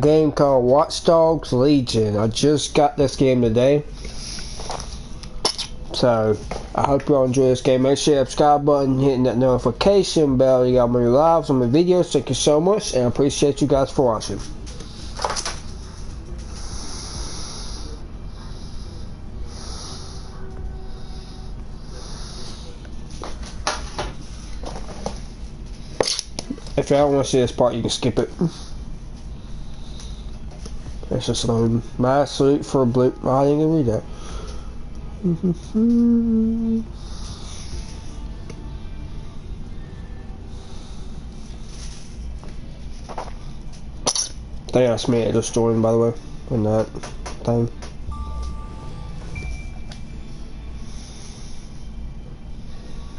Game called Watch Dogs Legion. I just got this game today. So, I hope you all enjoy this game. Make sure you hit the subscribe button, hitting that notification bell. You got my lives on my videos. Thank you so much, and I appreciate you guys for watching. If you don't want to see this part, you can skip it. It's just loading. My salute for blue. I didn't even read that. I think that's me just joined, by the way, in that thing.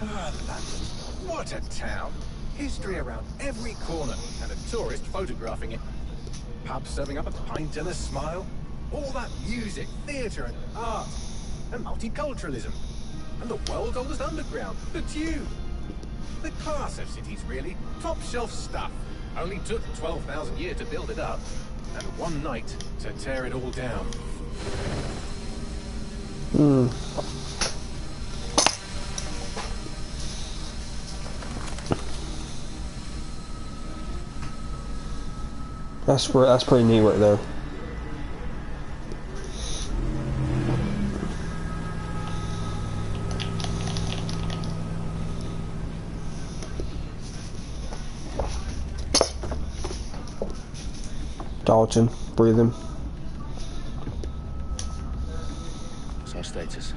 Ah, London. What a town. History around every corner, and a tourist photographing it. Pubs serving up a pint and a smile. All that music, theatre and art. And multiculturalism. And the world's oldest underground, the Tube. The class of cities, really. Top shelf stuff. Only took 12,000 years to build it up. And one night to tear it all down. That's pretty neat right there. Dalton, breathing. What's our status?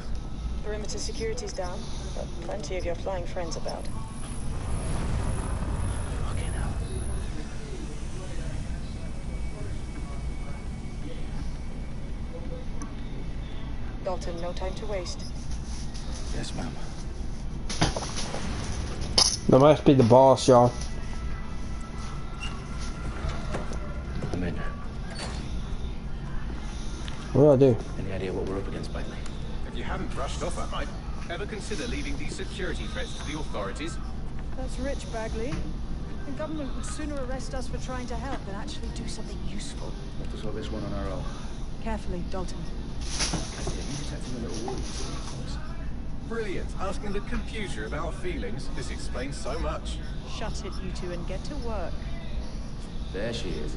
Perimeter security's down, but plenty of your flying friends about. Fucking hell. Dalton, no time to waste. Yes, ma'am. That must be the boss, y'all. I'm in. What do I do? Any idea what we're up against, Bagley? If you hadn't brushed off that, might ever consider leaving these security threats to the authorities? That's rich, Bagley. The government would sooner arrest us for trying to help than actually do something useful. Have to sort this one on our own. Carefully, Dalton. Yeah, you protecting the little wolves. Brilliant. Asking the computer about feelings. This explains so much. Shut it, you two, and get to work. There she is.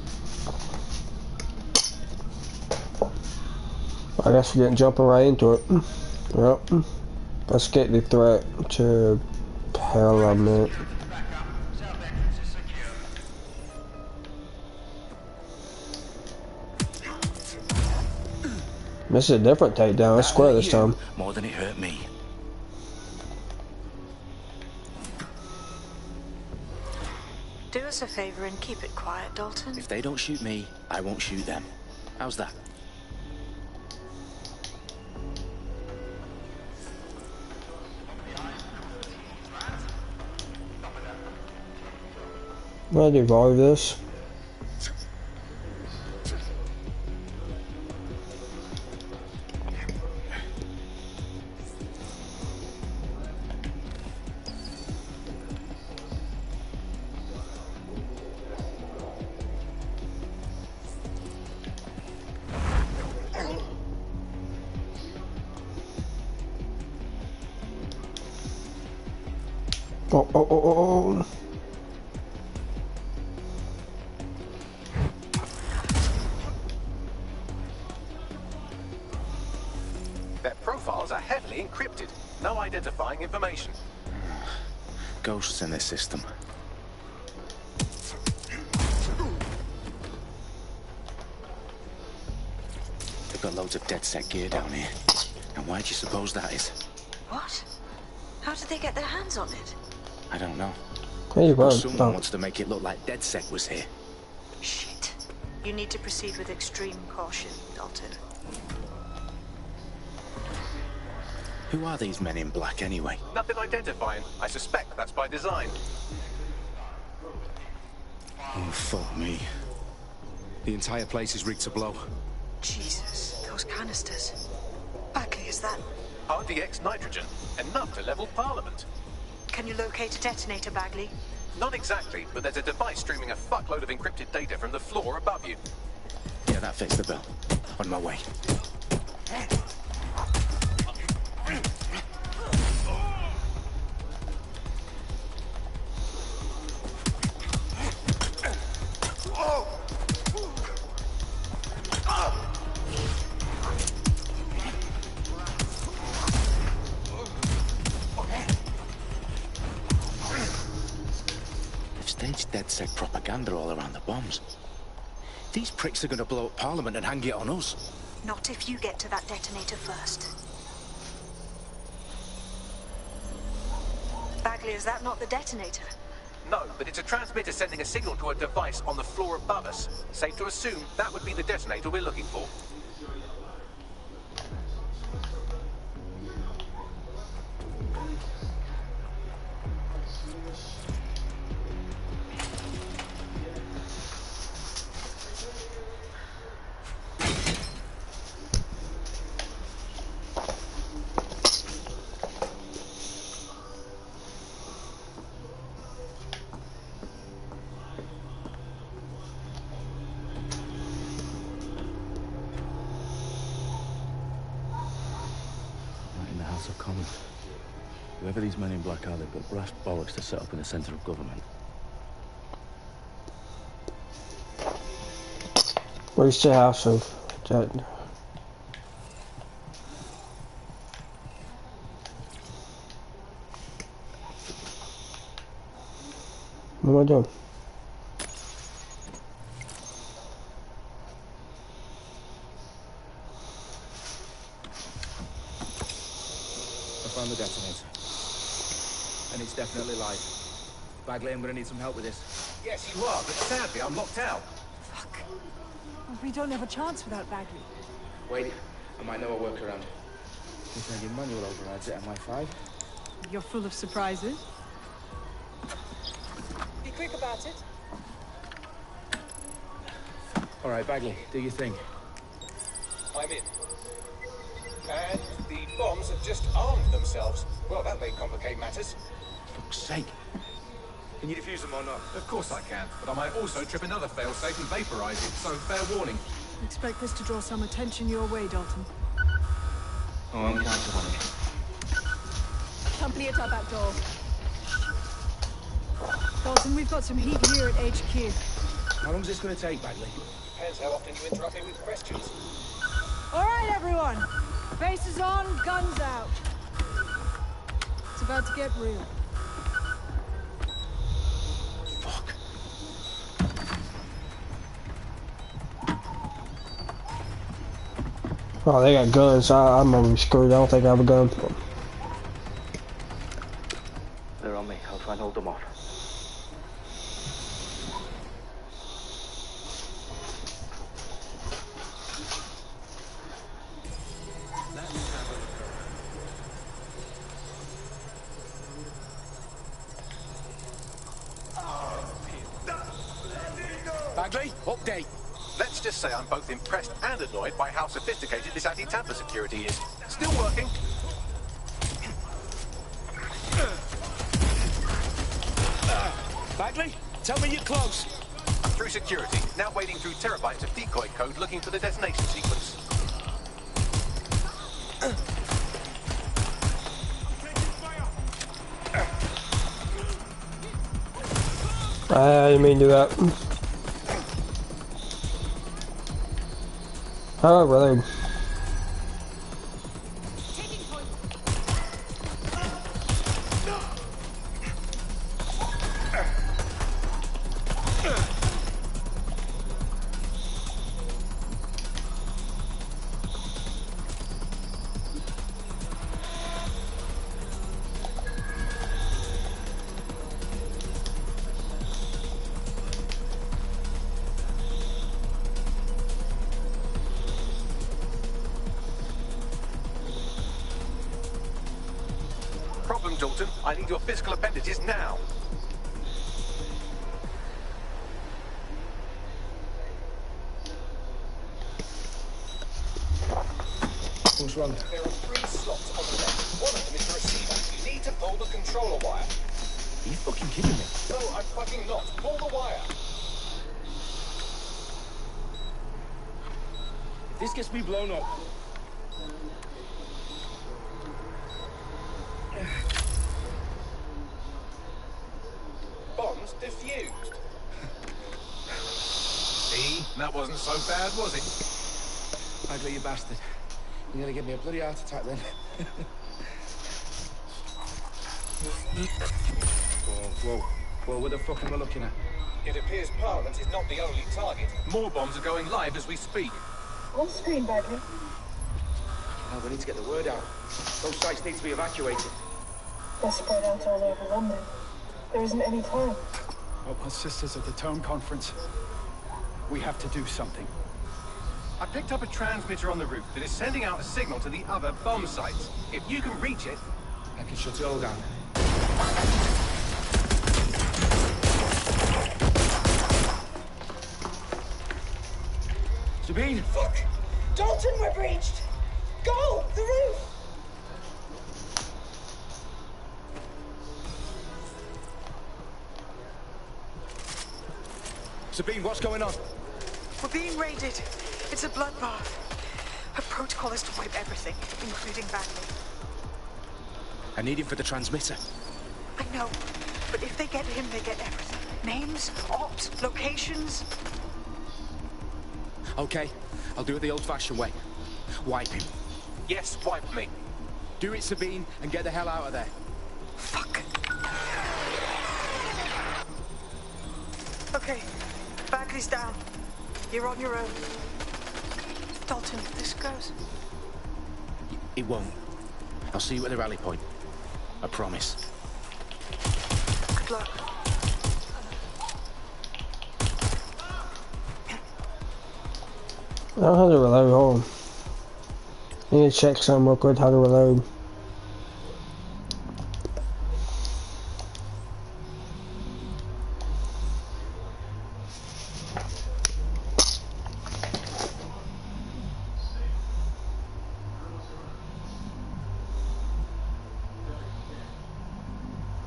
I guess we're getting jumping right into it. Yep. Let's get the threat to Parliament. This is a different takedown. It's square this time. More than it hurt me. Do us a favor and keep it quiet, Dalton. If they don't shoot me, I won't shoot them. How's that? I'm gonna devolve this. Oh. Their profiles are heavily encrypted. No identifying information. Ghosts in this system. They've got loads of DedSec gear down here. And why do you suppose that is? What? How did they get their hands on it? I don't know. There you go. Someone wants to make it look like DedSec was here. Shit. You need to proceed with extreme caution, Dalton. Who are these men in black anyway? Nothing identifying. I suspect that's by design. Oh, fuck me. The entire place is rigged to blow. Jesus, those canisters. Bagley, is that... RDX nitrogen. Enough to level Parliament. Can you locate a detonator, Bagley? Not exactly, but there's a device streaming a fuckload of encrypted data from the floor above you. that fits the bill. On my way. They've staged DedSec propaganda all around the bombs. These pricks are going to blow up Parliament and hang it on us. Not if you get to that detonator first. Bagley, is that not the detonator? No, but it's a transmitter sending a signal to a device on the floor above us. Safe to assume that would be the detonator we're looking for. Of Commons. Whoever these men in black are, they've got brass bollocks to set up in the centre of government. Where's the house of that? What am I doing? Found the detonator. And it's definitely live. Bagley, I'm gonna need some help with this. Yes, you are, but sadly I'm locked out. Fuck. Well, we don't have a chance without Bagley. Wait, I might know a workaround. You turn your manual overrides at MI5. You're full of surprises. Be quick about it. All right, Bagley, do your thing. I'm in. And the bombs have just armed themselves. Well, that may complicate matters. For fuck's sake. Can you defuse them or not? Of course I can, but I might also trip another failsafe and vaporize it, so fair warning. Expect this to draw some attention your way, Dalton. Oh, I'm counting on it. Company at our back door. Dalton, we've got some heat here at HQ. How long is this gonna take, Bagley? Depends how often you interrupt me with questions. All right, everyone. Faces on, guns out. It's about to get real. Fuck. Oh, they got guns. I'm gonna be screwed. I don't think I have a gun. They're on me. I'll try and hold them off. Bagley, update. Let's just say I'm both impressed and annoyed by how sophisticated this anti-tamper security is. Still working. Bagley, tell me you're close. Through security, now wading through terabytes of decoy code looking for the detonation sequence. I didn't mean to do that. Oh, really? Problem, Dalton. I need your physical appendages now. What's wrong? There are 3 slots on the left. One of them is the receiver. You need to pull the controller wire. Are you fucking kidding me? No, I'm fucking not. Pull the wire. this gets me blown up. Bombs defused. See? That wasn't so bad, was it? Bagley, you bastard. You nearly gave me a bloody heart attack then. Whoa, what the fuck am I looking at? It appears Parliament is not the only target. More bombs are going live as we speak. On screen, Bagley. Oh, we need to get the word out. Those sites need to be evacuated. They're spread out all over London. There isn't any time. Oh, my sister's at the town conference. We have to do something. I picked up a transmitter on the roof that is sending out a signal to the other bomb sites. If you can reach it... I can shut it all down. Sabine! Fuck! Dalton, we're breached! Go! The roof! Sabine, what's going on? We're being raided. It's a bloodbath. Her protocol is to wipe everything, including Bagley. I need him for the transmitter. I know, but if they get him, they get everything. Names, ops, locations. Okay, I'll do it the old-fashioned way. Wipe him. Yes, wipe me. Do it, Sabine, and get the hell out of there. Fuck. Okay, Bagley's down. You're on your own. Dalton, if this goes... It won't. I'll see you at the rally point. I promise. Good luck. I don't know how to reload, hold on. I need to check something real good how to reload.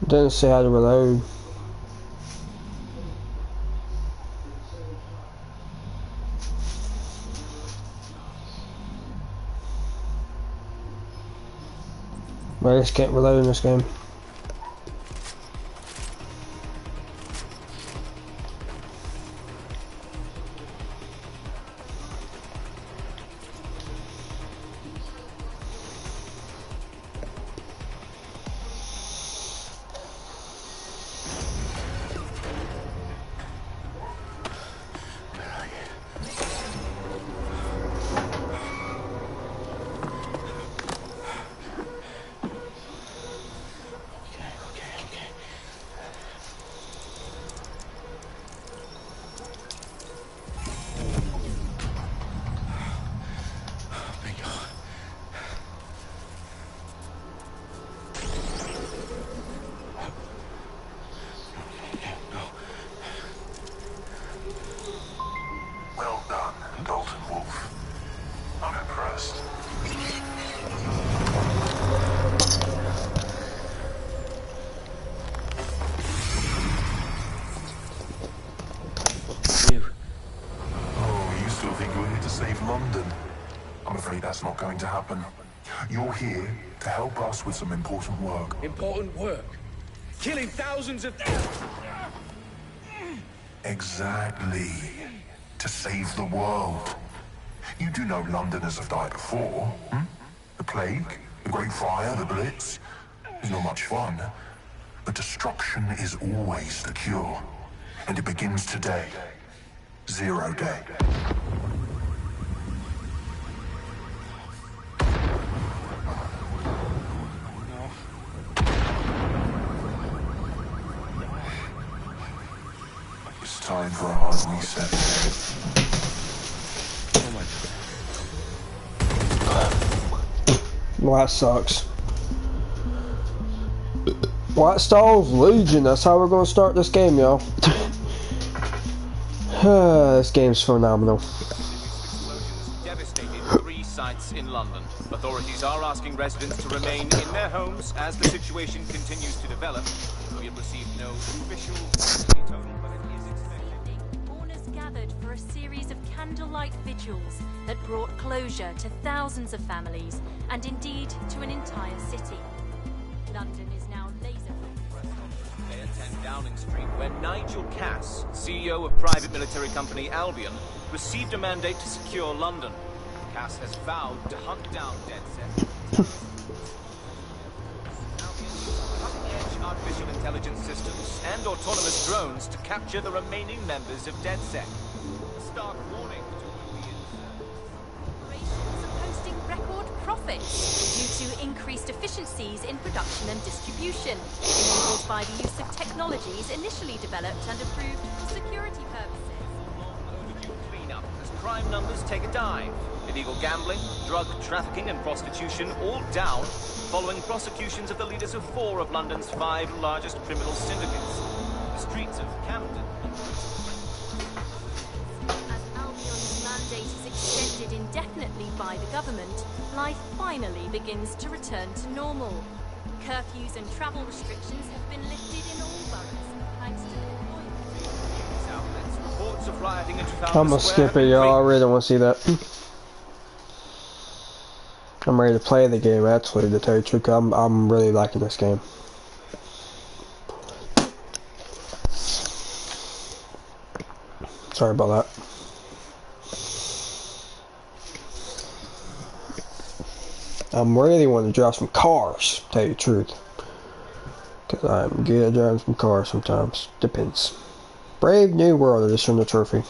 Didn't say how to reload. Well, let's get reloading this game. Well done, Dalton Wolf. I'm impressed. You. Oh, you still think you're here to save London? I'm afraid that's not going to happen. You're here to help us with some important work. Important work? Killing thousands of... Exactly. To save the world. You do know Londoners have died before, hmm? The plague, the Great Fire, the Blitz. It's not much fun. But destruction is always the cure. And it begins today. Zero Day. It's time for a hard reset. Well, that sucks. White Stal's Legion, that's how we're gonna start this game, y'all. This game's phenomenal. Devastated 3 sites in London. Authorities are asking residents to remain in their homes as the situation continues to develop. We have received no official total, but it is expected. Mourners gathered for a a series of candlelight vigils that brought closure to thousands of families and indeed to an entire city. London is now laser-focused. A10 Downing Street, where Nigel Cass, CEO of private military company Albion, received a mandate to secure London. Cass has vowed to hunt down DedSec. Cutting-edge artificial intelligence systems and autonomous drones to capture the remaining members of DedSec. A stark warning to Corporations are posting record profits due to increased efficiencies in production and distribution, enabled by the use of technologies initially developed and approved for security purposes. overdue cleanup as crime numbers take a dive. Illegal gambling, drug trafficking and prostitution all down following prosecutions of the leaders of 4 of London's 5 largest criminal syndicates. The streets of Camden. As Albion's mandate is extended indefinitely by the government, life finally begins to return to normal. Curfews and travel restrictions have been lifted in all boroughs, thanks to the deployment. Reports of rioting in Trafalgar I'm gonna Square skip it, y'all. I really don't want to see that. I'm ready to play the game, actually, to tell you the truth. I'm really liking this game. Sorry about that. I'm really wanting to drive some cars, to tell you the truth. Because I'm good at driving some cars sometimes. Depends. Brave New World edition of the trophy.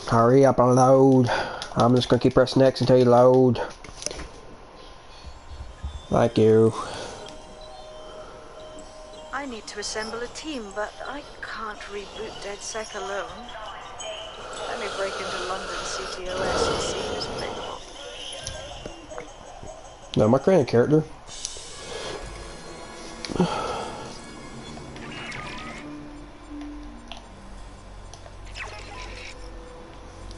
Hurry up and load. I'm just gonna keep pressing X until you load. Thank you. I need to assemble a team, but I can't reboot DedSec alone. Let me break into London CTOS and see who's available. No, my creating a character.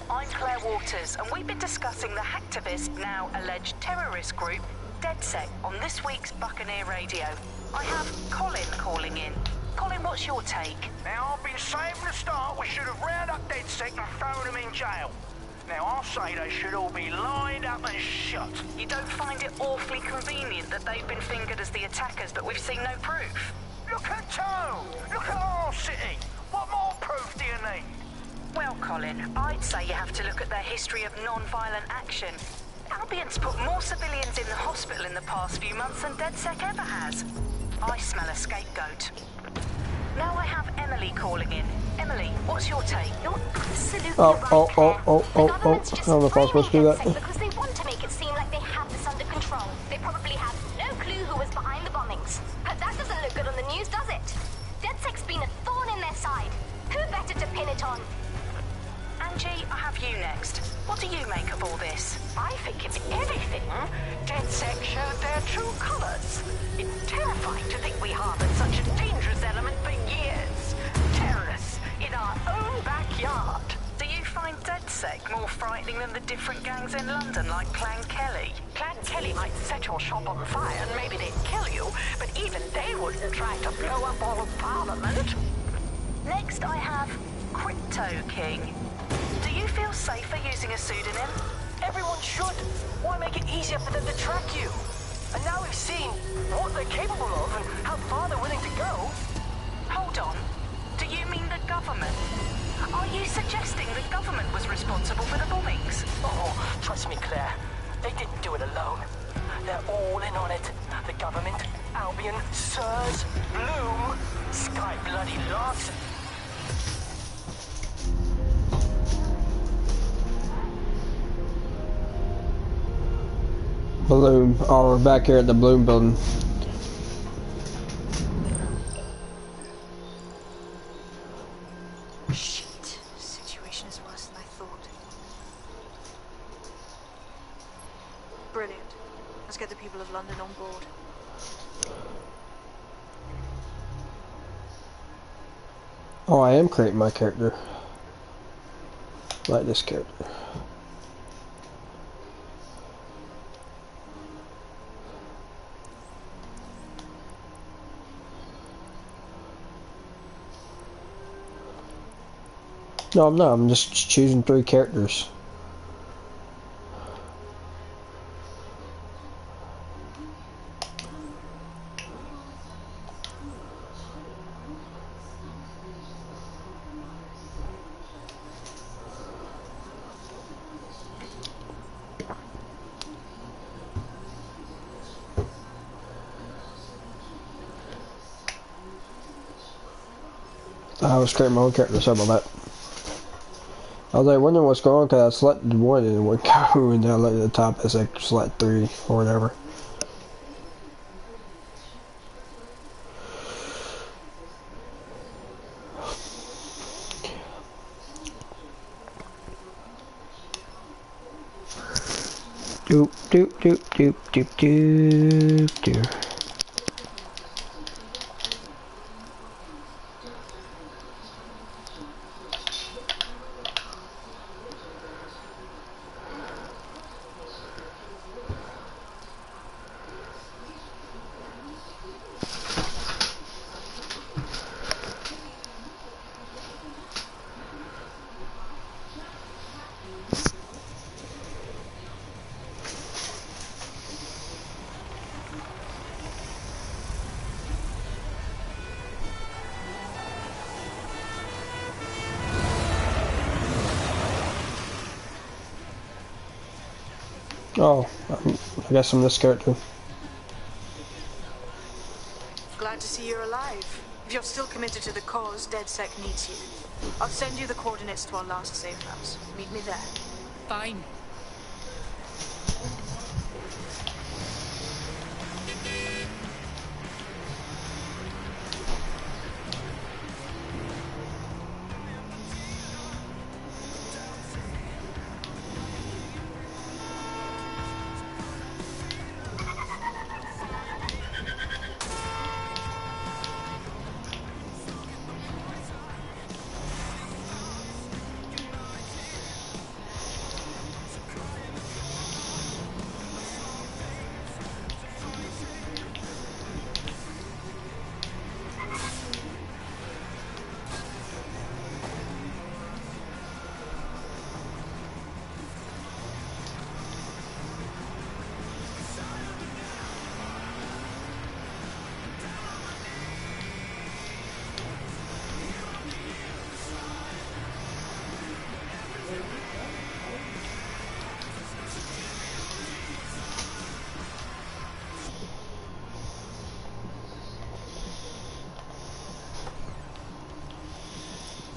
I'm Claire Waters, and we've been discussing the hacktivist, now alleged terrorist group, DedSec, on this week's Buccaneer Radio. I have Colin calling in. Colin, what's your take? Now, I've been saying from the start we should have rounded up DedSec and thrown them in jail. Now, I'll say they should all be lined up and shot. You don't find it awfully convenient that they've been fingered as the attackers, but we've seen no proof? Look at Tone! Look at our city! What more proof do you need? Well, Colin, I'd say you have to look at their history of non-violent action. Albion's put more civilians in the hospital in the past few months than DedSec ever has. I smell a scapegoat. Now I have Emily calling in. Emily, what's your take? You're absolutely Oh, right, oh, Claire. oh, oh, The oh, government's oh. just I don't know if I was supposed to do blaming that. DedSec because they want to make it seem like they have this under control. They probably have no clue who was behind the bombings. But that doesn't look good on the news, does it? DedSec's been a thorn in their side. Who better to pin it on? Angie, I have you next. What do you make of all this? I think if anything, DedSec showed their true colors. It's terrifying to think we harbored such a dangerous element for years. Terrorists in our own backyard. Do you find DedSec more frightening than the different gangs in London, like Clan Kelly? Clan Kelly might set your shop on fire and maybe they'd kill you, but even they wouldn't try to blow up all of Parliament. Next I have Crypto King. Do you feel safer using a pseudonym? Everyone should. Why make it easier for them to track you? And now we've seen what they're capable of and how far they're willing to go. Hold on. Do you mean the government? Are you suggesting the government was responsible for the bombings? Oh, trust me, Claire. They didn't do it alone. They're all in on it. The government, Albion, SIRS, Bloom, Sky Bloody Larson. Bloom. Oh, we're back here at the Bloom building. Shit. The situation is worse than I thought. Brilliant. Let's get the people of London on board. Oh, I am creating my character. Like this character. No, I'm not. I'm just choosing 3 characters. I was creating my own character, sorry about that. I was like wondering what's going on because I selected 1 and it would go, and then I looked at the top, it's like select 3 or whatever. Doop doop doop doop doop doop doop. Oh, I guess I'm this character. Glad to see you're alive. If you're still committed to the cause, DedSec needs you. I'll send you the coordinates to our last safe house. Meet me there. Fine.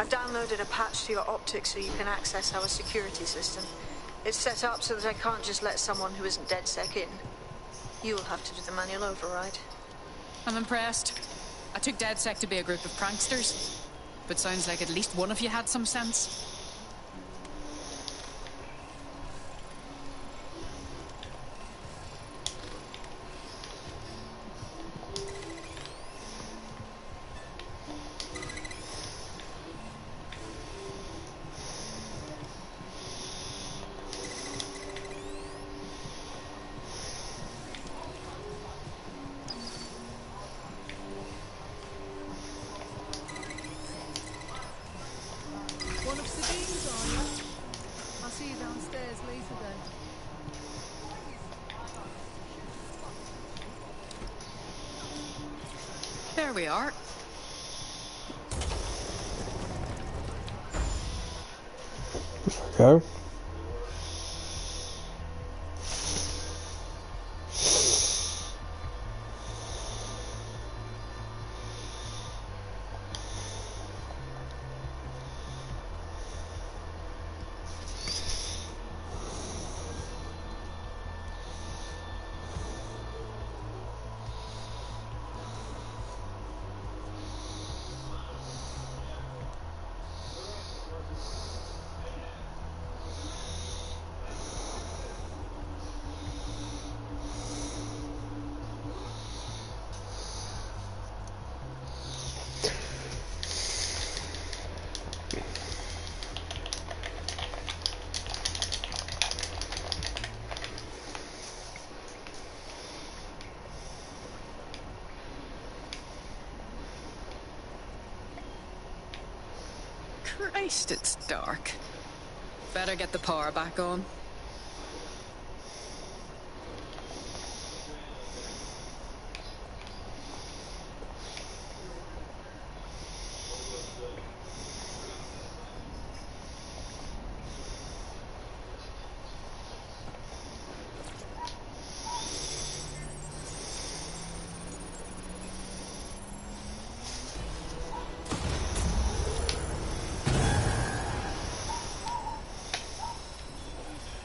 I've downloaded a patch to your optics so you can access our security system. It's set up so that I can't just let someone who isn't DedSec in. You'll have to do the manual override. I'm impressed. I took DedSec to be a group of pranksters, but sounds like at least one of you had some sense. One of Sabine's, are you? I'll see you downstairs later then. There we are. Okay. Christ, it's dark. Better get the power back on.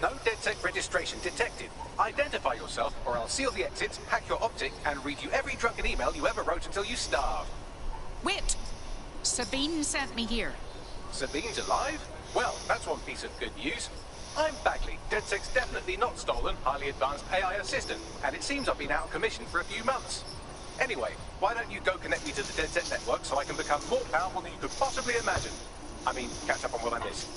No DedSec registration detected. Identify yourself, or I'll seal the exits, hack your optic, and read you every drunken email you ever wrote until you starve. Wait! Sabine sent me here. Sabine's alive? Well, that's one piece of good news. I'm Bagley. DedSec's definitely not stolen, highly advanced AI assistant, and it seems I've been out of commission for a few months. Anyway, why don't you go connect me to the DedSec network so I can become more powerful than you could possibly imagine? I mean, catch up on what I missed.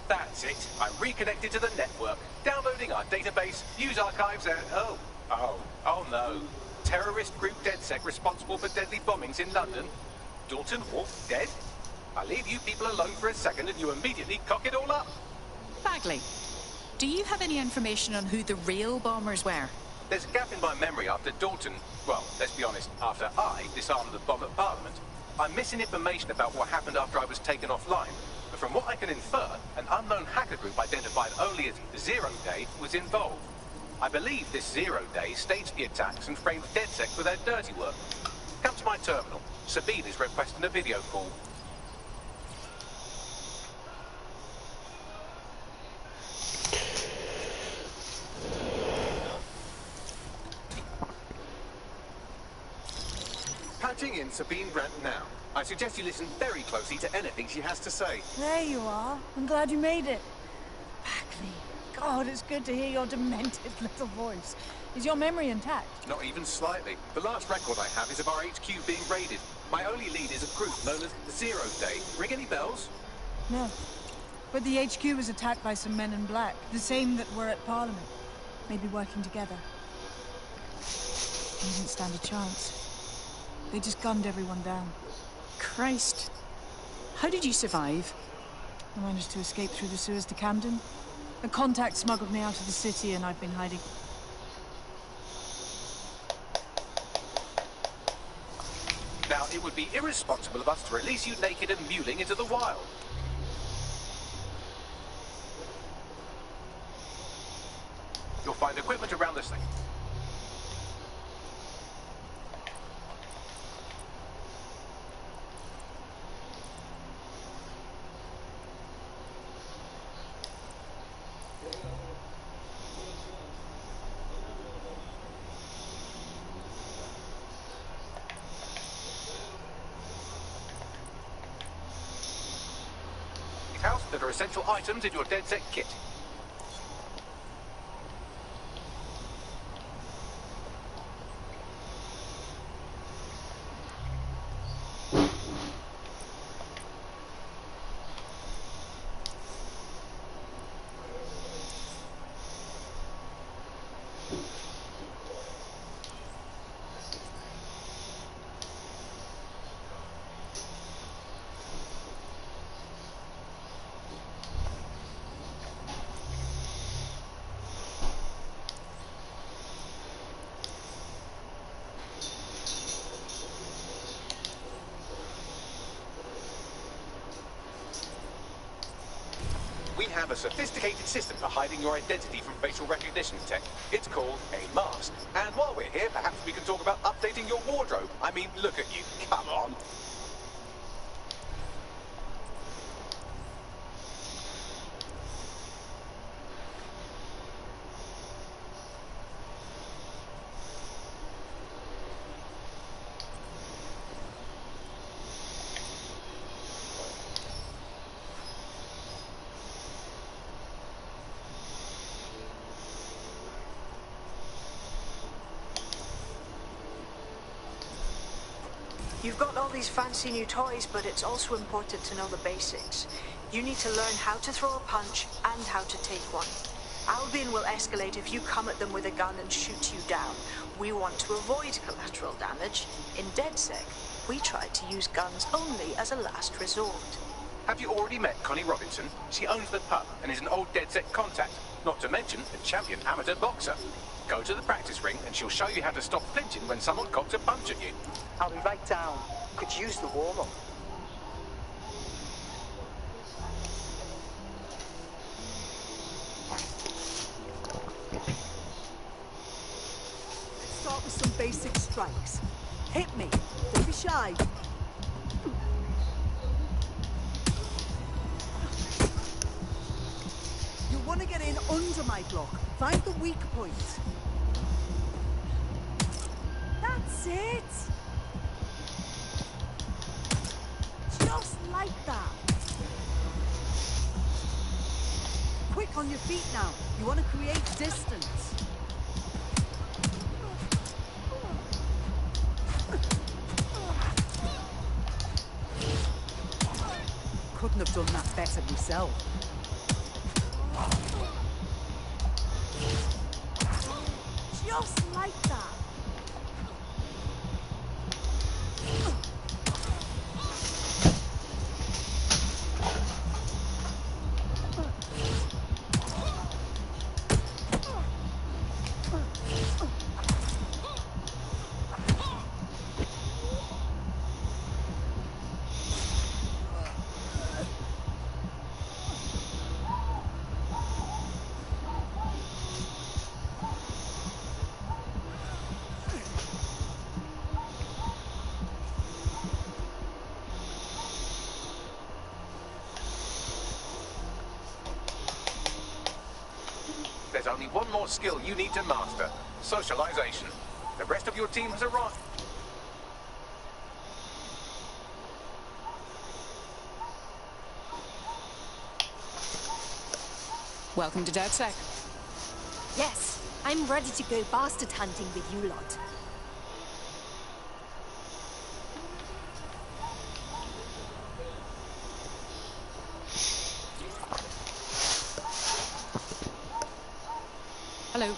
That's it. I'm reconnected to the network, downloading our database, news archives, and oh no. Terrorist group DedSec responsible for deadly bombings in London. Dalton Wolf dead? I leave you people alone for a second and you immediately cock it all up. Bagley, do you have any information on who the real bombers were? There's a gap in my memory after Dalton, well, let's be honest, after I disarmed the bomb at Parliament. I'm missing information about what happened after I was taken offline. But from what I can infer, an unknown hacker group identified only as Zero Day was involved. I believe this Zero Day staged the attacks and framed DedSec for their dirty work. Come to my terminal. Sabine is requesting a video call. Patching in Sabine Brandt now. I suggest you listen very closely to anything she has to say. There you are. I'm glad you made it. Bagley, God, it's good to hear your demented little voice. Is your memory intact? Not even slightly. The last record I have is of our HQ being raided. My only lead is a group known as Zero Day. Ring any bells? No. But the HQ was attacked by some men in black, the same that were at Parliament. Maybe working together. They didn't stand a chance. They just gunned everyone down. Christ. How did you survive? I managed to escape through the sewers to Camden. A contact smuggled me out of the city and I've been hiding. Now, it would be irresponsible of us to release you naked and mewling into the wild. You'll find equipment around this thing. House that are essential items in your DedSec kit. We have a sophisticated system for hiding your identity from facial recognition tech. It's called a mask. And while we're here, perhaps we can talk about updating your wardrobe. I mean, look at you. Come on. You've got all these fancy new toys, but it's also important to know the basics. You need to learn how to throw a punch and how to take one. Albion will escalate if you come at them with a gun and shoot you down. We want to avoid collateral damage. In DedSec, we try to use guns only as a last resort. Have you already met Connie Robinson? She owns the pub and is an old DedSec contact, not to mention a champion amateur boxer. Go to the practice ring and she'll show you how to stop flinching when someone cocks a punch at you. I'll be right down. Could use the warm-up. Start with some basic strikes. Hit me. Don't be shy. You want to get in under my block. Find the weak point. That's it. Just like that. Quick on your feet now. You want to create distance. Couldn't have done that better myself. Just like that. There's only one more skill you need to master. Socialization. The rest of your team has arrived. Welcome to DedSec. Yes, I'm ready to go bastard hunting with you lot. Hello.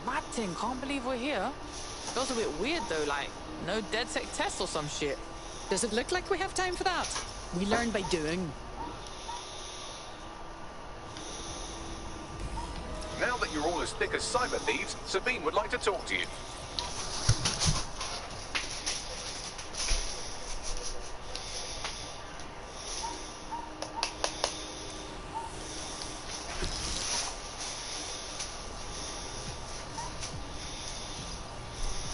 Mad thing, can't believe we're here. Feels a bit weird though, like no DedSec test or some shit. Does it look like we have time for that? We learn by doing. Now that you're all as thick as cyber thieves, Sabine would like to talk to you.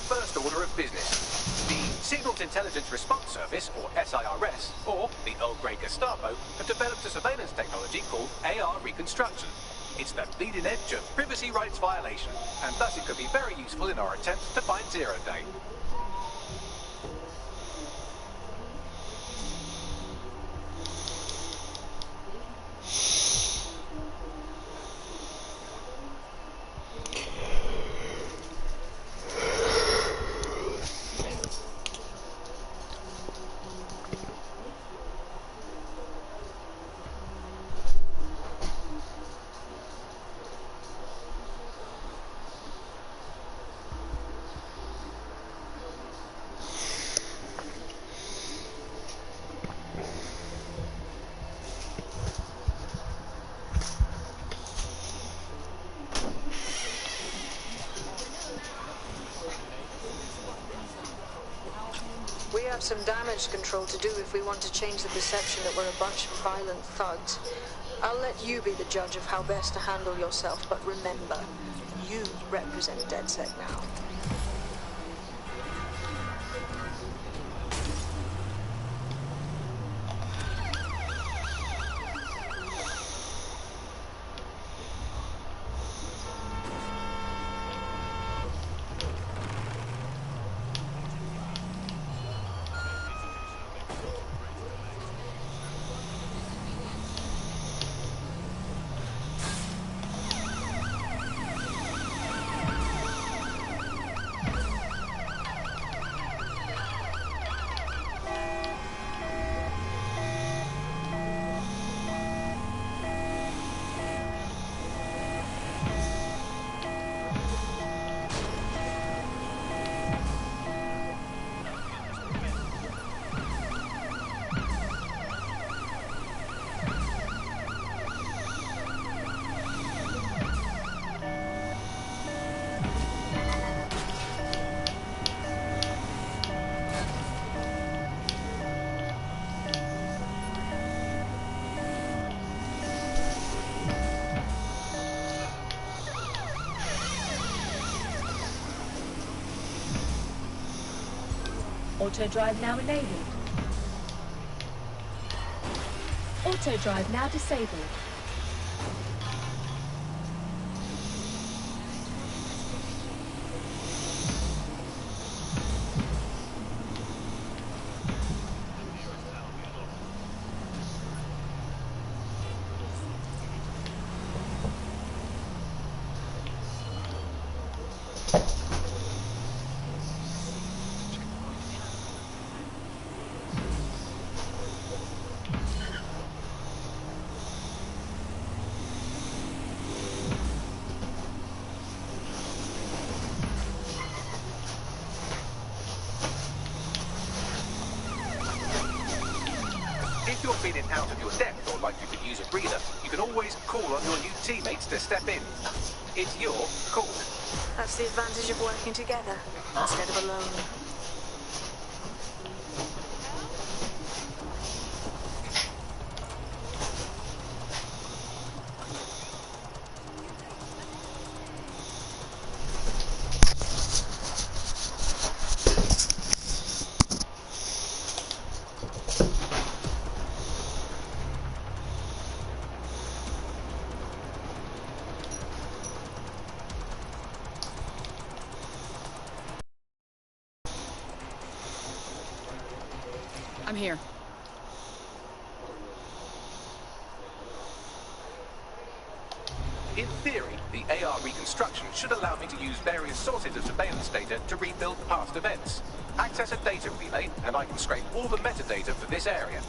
First order of business. The Signals Intelligence Response Service, or SIRS, or the Earl Grey Gestapo, have developed a surveillance technology called AR Reconstruction. It's the bleeding edge of privacy rights violation, and thus it could be very useful in our attempts to find Zero Day. We have some damage control to do if we want to change the perception that we're a bunch of violent thugs. I'll let you be the judge of how best to handle yourself, but remember, you represent DedSec now. Auto drive now enabled. Auto drive now disabled. If you're feeling out of your depth or like you could use a breather, you can always call on your new teammates to step in. It's your call. That's the advantage of working together, instead of alone. I'm here. In theory, the AR reconstruction should allow me to use various sources of surveillance data to rebuild past events. Access a data relay, and I can scrape all the metadata for this area.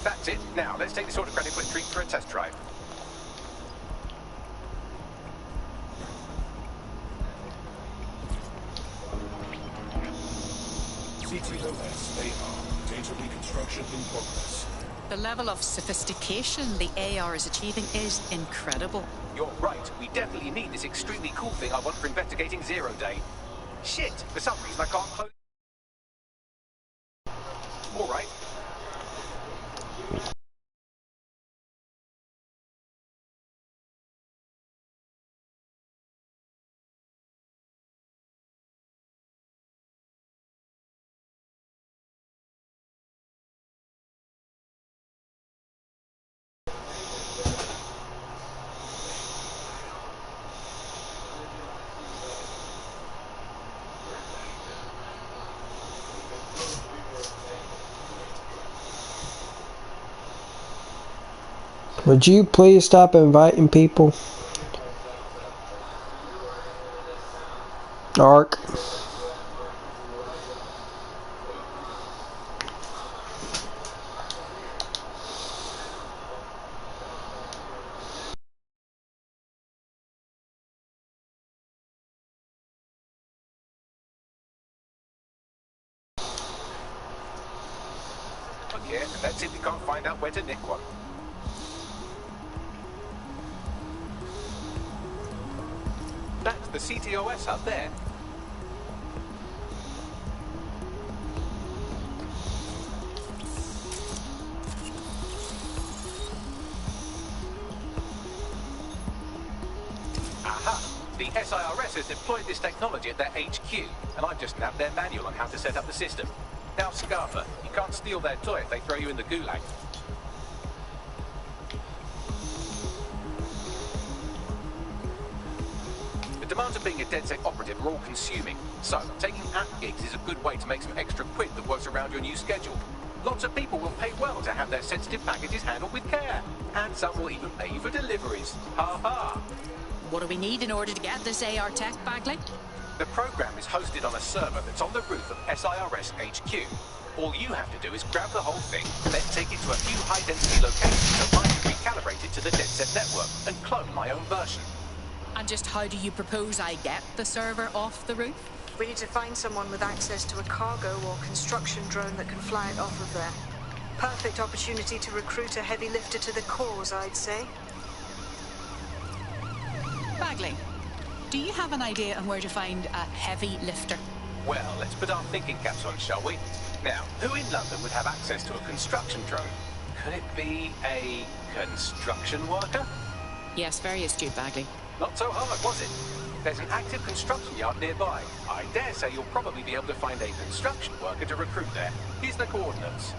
That's it. Now, let's take this autocratic treat for a test drive. CTOS AR. Data reconstruction in progress. The level of sophistication the AR is achieving is incredible. You're right. We definitely need this extremely cool thing I want for investigating Zero Day. Shit! For some reason I can't close... All right. Would you please stop inviting people? Ark. Let's see if we can't find out where to nick one. That's the CTOS up there. Aha! The SIRS has deployed this technology at their HQ, and I've just nabbed their manual on how to set up the system. Now, Scarfer, you can't steal their toy if they throw you in the gulag. The demands of being a DedSec operative are all-consuming, so taking app gigs is a good way to make some extra quid that works around your new schedule. Lots of people will pay well to have their sensitive packages handled with care, and some will even pay you for deliveries. Ha ha! What do we need in order to get this AR tech, Bagley? The program is hosted on a server that's on the roof of SIRS HQ. All you have to do is grab the whole thing, then take it to a few high-density locations that might be recalibrated to the DedSec network, and clone my own version. And just how do you propose I get the server off the roof? We need to find someone with access to a cargo or construction drone that can fly it off of there. Perfect opportunity to recruit a heavy lifter to the cause, I'd say. Bagley, do you have an idea on where to find a heavy lifter? Well, let's put our thinking caps on, shall we? Now, who in London would have access to a construction drone? Could it be a construction worker? Yes, very astute, Bagley. Not so hard, was it? There's an active construction yard nearby. I dare say you'll probably be able to find a construction worker to recruit there. Here's the coordinates.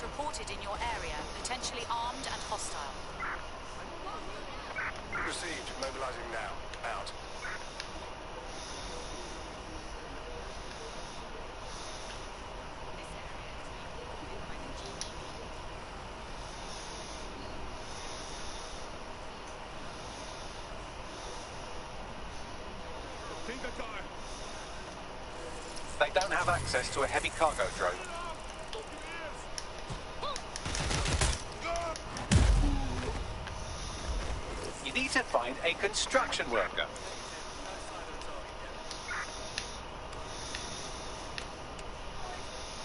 Reported in your area, potentially armed and hostile. Received. Mobilizing now. Out. They don't have access to a heavy cargo drone. You need to find a construction worker.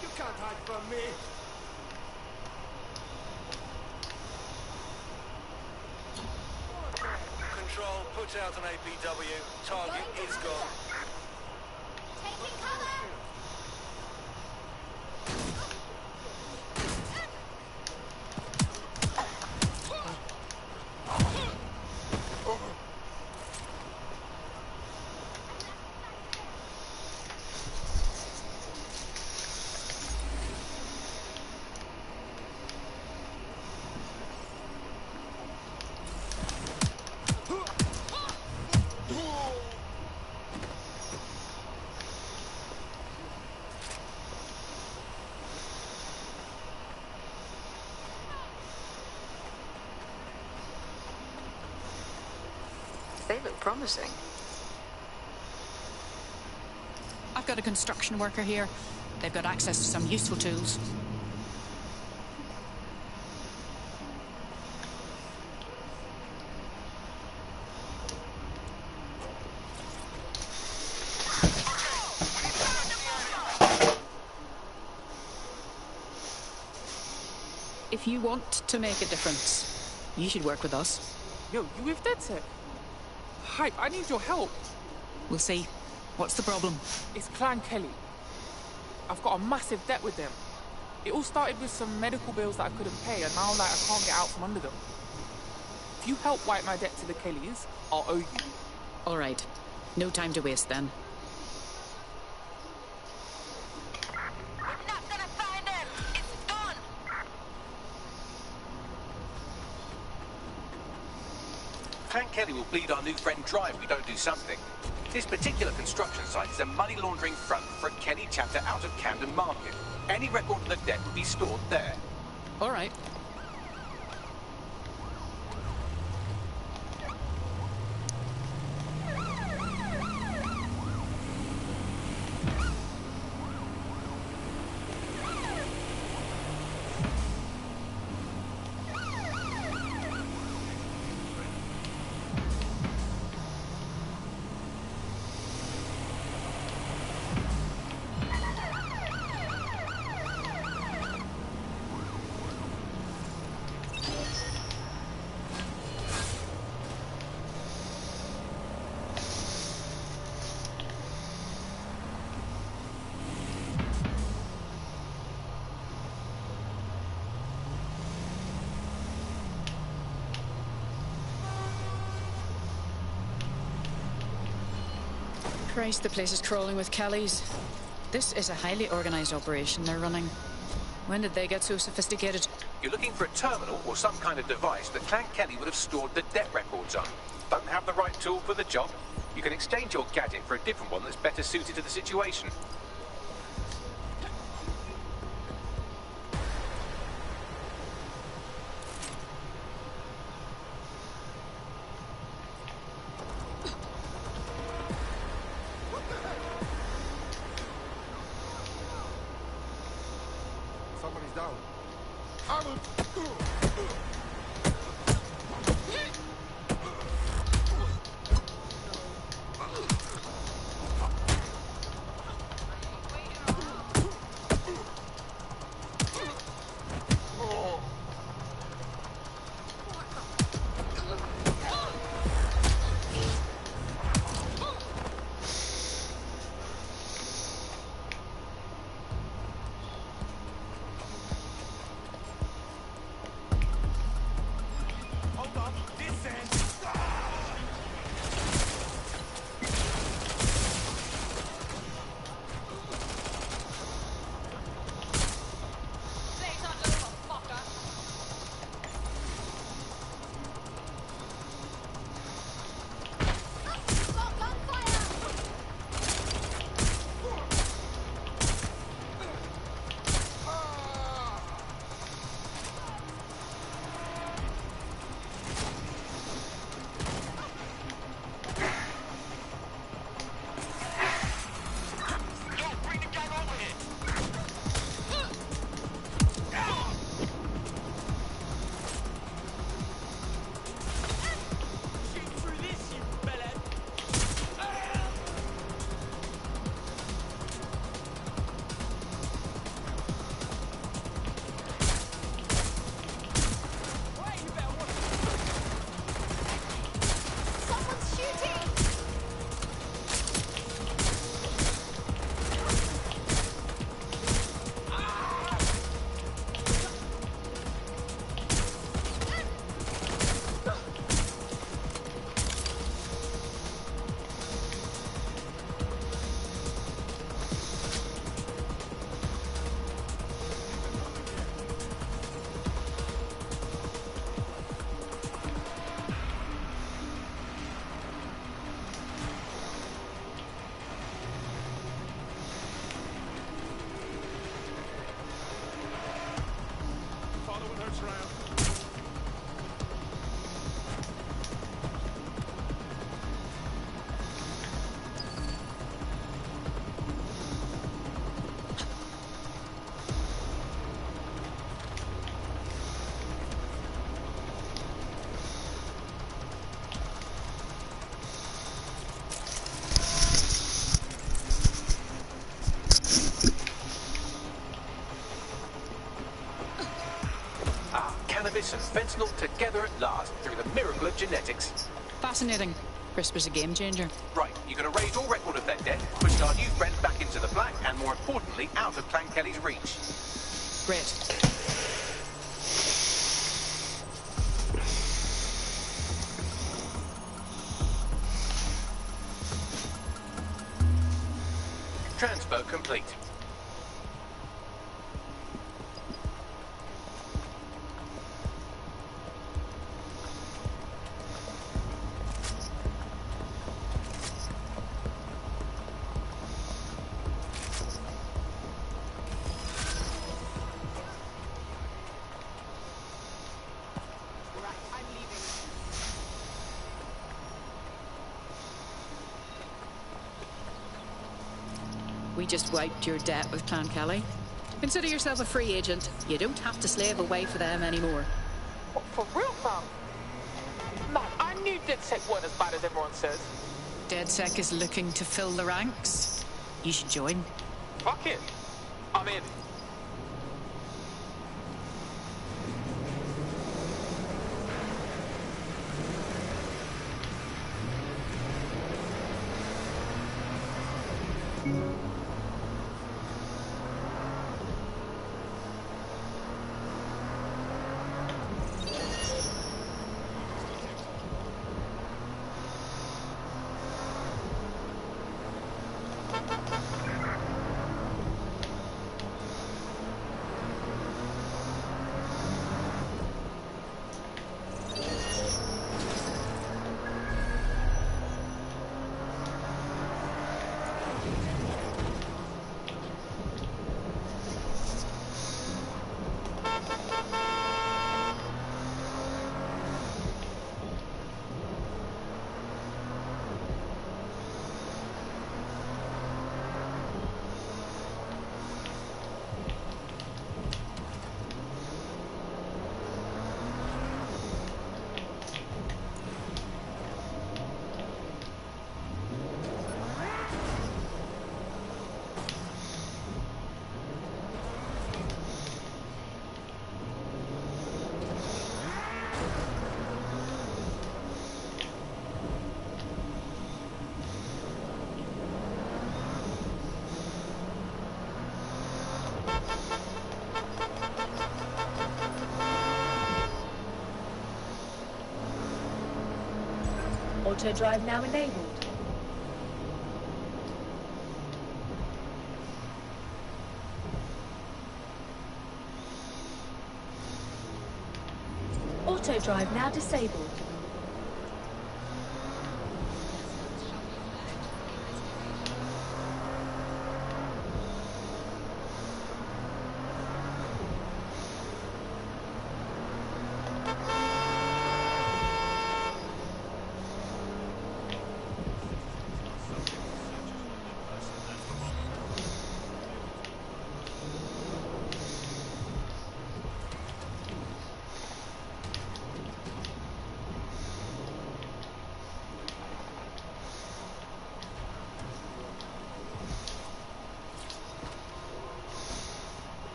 You can't hide from me. Control, put out an APW. Target is gone. Taking cover! They look promising. I've got a construction worker here. They've got access to some useful tools. If you want to make a difference, you should work with us. Yo, you with DedSec? Hype, I need your help. We'll see. What's the problem? It's Clan Kelly. I've got a massive debt with them. It all started with some medical bills that I couldn't pay, and now, like, I can't get out from under them. If you help wipe my debt to the Kellys, I'll owe you. All right. No time to waste, then. We're not gonna find him! It's done! Clan Kelly will bleed our new friend dry if we don't do something. This particular construction site is a money laundering front for a Kelly chapter out of Camden Market. Any record of the debt will be stored there. All right. Christ, the place is crawling with Kellys. This is a highly organized operation they're running. When did they get so sophisticated? You're looking for a terminal or some kind of device that Clan Kelly would have stored the debt records on. Don't have the right tool for the job? You can exchange your gadget for a different one that's better suited to the situation. Somebody's down. I will... Cannabis and fentanyl together at last through the miracle of genetics. Fascinating. CRISPR's a game changer. Right, you can erase all record of their death, pushing our new friend back into the black, and more importantly, out of Clan Kelly's reach. Great. Transfer complete. We just wiped your debt with Clan Kelly. Consider yourself a free agent. You don't have to slave away for them anymore. What, for real, fam? Man, I knew DedSec weren't as bad as everyone says. DedSec is looking to fill the ranks. You should join. Fuck it. I'm in. Auto drive now enabled. Auto drive now disabled.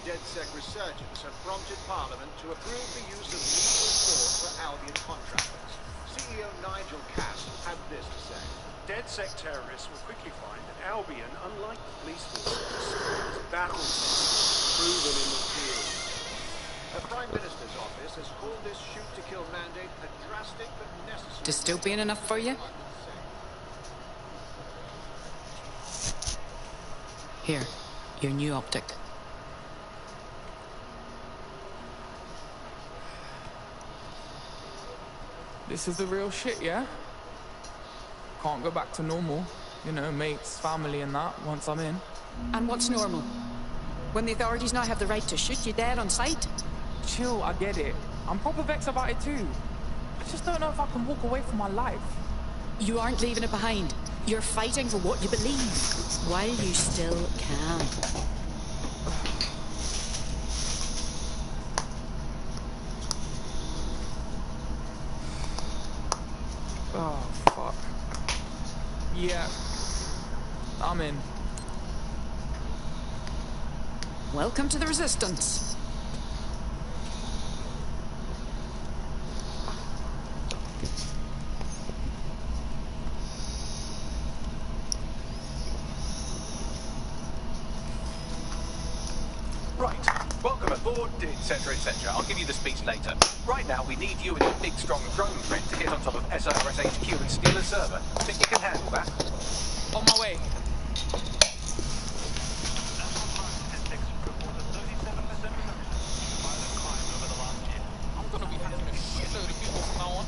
DedSec resurgence have prompted Parliament to approve the use of lethal force for Albion contractors. CEO Nigel Cass had this to say. DedSec terrorists will quickly find that Albion, unlike the police forces, is battle-tested, proven in the field. The Prime Minister's office has called this shoot-to-kill mandate a drastic but necessary... Dystopian enough for you? Here, your new optic. This is the real shit, yeah? Can't go back to normal. You know, mates, family and that, once I'm in. And what's normal? When the authorities now have the right to shoot you dead on sight? Chill, I get it. I'm proper vexed about it too. I just don't know if I can walk away from my life. You aren't leaving it behind. You're fighting for what you believe, while you still can. Oh, fuck. Yeah. I'm in. Welcome to the Resistance. Right. Welcome aboard, etc., etc. I'll give you the speech later. Right now, we need you and your big, strong drone friend to get on top of SRS HQ and steal a server. Think you can handle that? On my way. I'm gonna be having a shitload of people from now on.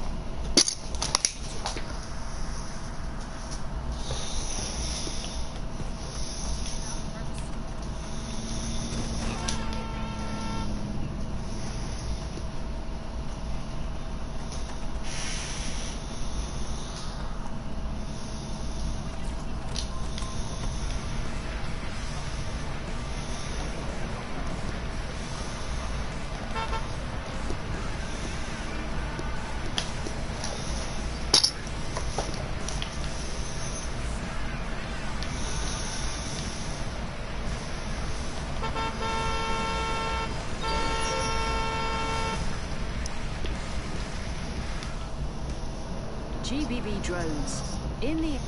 GBB drones. In the...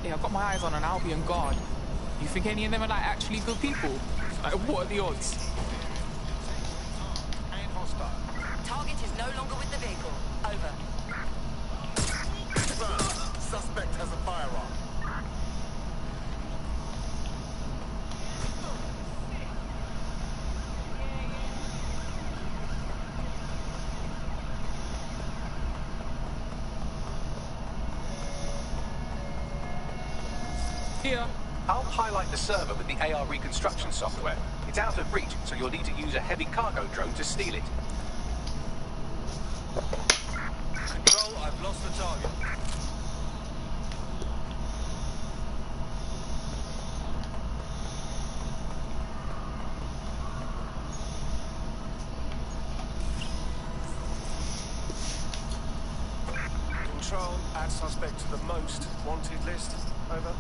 Yeah, I've got my eyes on an Albion guard. You think any of them are like actually good people? Like, what are the odds? Target is no longer with the vehicle. Over. Suspect has a firearm. Here. I'll highlight the server with the AR reconstruction software. It's out of reach, so you'll need to use a heavy cargo drone to steal it. Control, I've lost the target. Control, add suspect to the most wanted list. Over.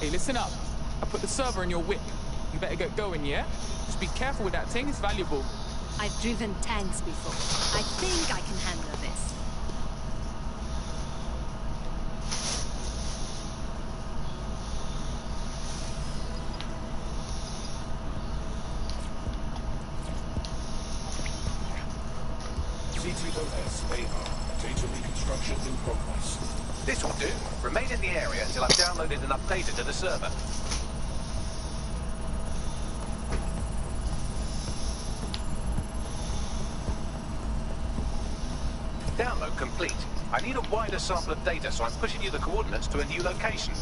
Hey, listen up. I put the server in your whip. You better get going, yeah? Just be careful with that thing, it's valuable. I've driven tanks before. I think I can handle this. CTOS AR. Data reconstruction in progress. This will do. Remain in the area until I've downloaded enough data to the server. Download complete. I need a wider sample of data, so I'm pushing you the coordinates to a new location.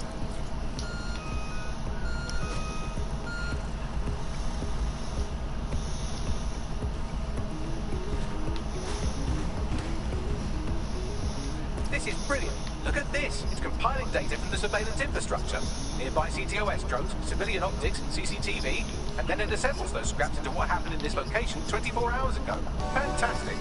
This is brilliant. Look at this. It's compiling data from the surveillance infrastructure. Nearby CTOS drones, civilian optics, CCTV, and then it assembles those scraps into what happened in this location 24 hours ago. Fantastic.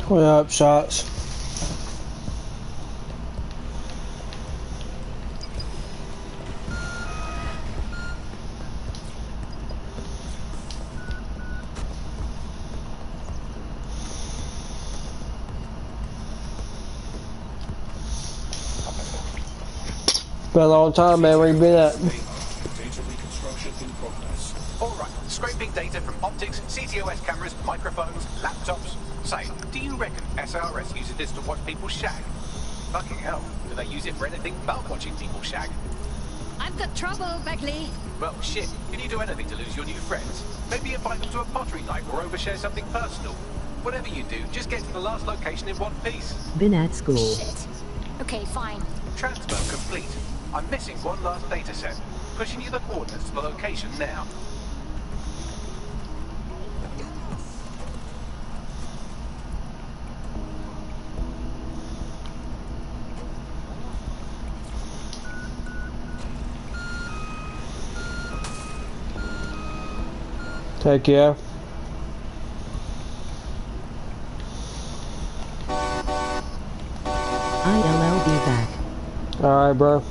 What up, shots? Been a long time, man. Where you been at? Data reconstruction in progress. All right, scraping data from optics, CTOS cameras, microphones, laptops. Say, do you reckon SRS uses this to watch people shag? Fucking hell, do they use it for anything but watching people shag? I've got trouble, Beckley. Well, shit, can you do anything to lose your new friends? Maybe invite them to a pottery night or overshare something personal. Whatever you do, just get to the last location in one piece. Been at school. Shit. Okay, fine. Transfer complete. I'm missing one last data set. Pushing you the coordinates to the location now. Take care. ILL be back. Alright, bro.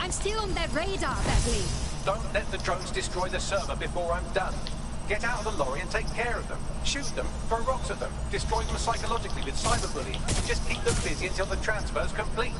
I'm still on their radar, Beckley. Don't let the drones destroy the server before I'm done. Get out of the lorry and take care of them. Shoot them, throw rocks at them, destroy them psychologically with cyberbullying. Just keep them busy until the transfer's complete.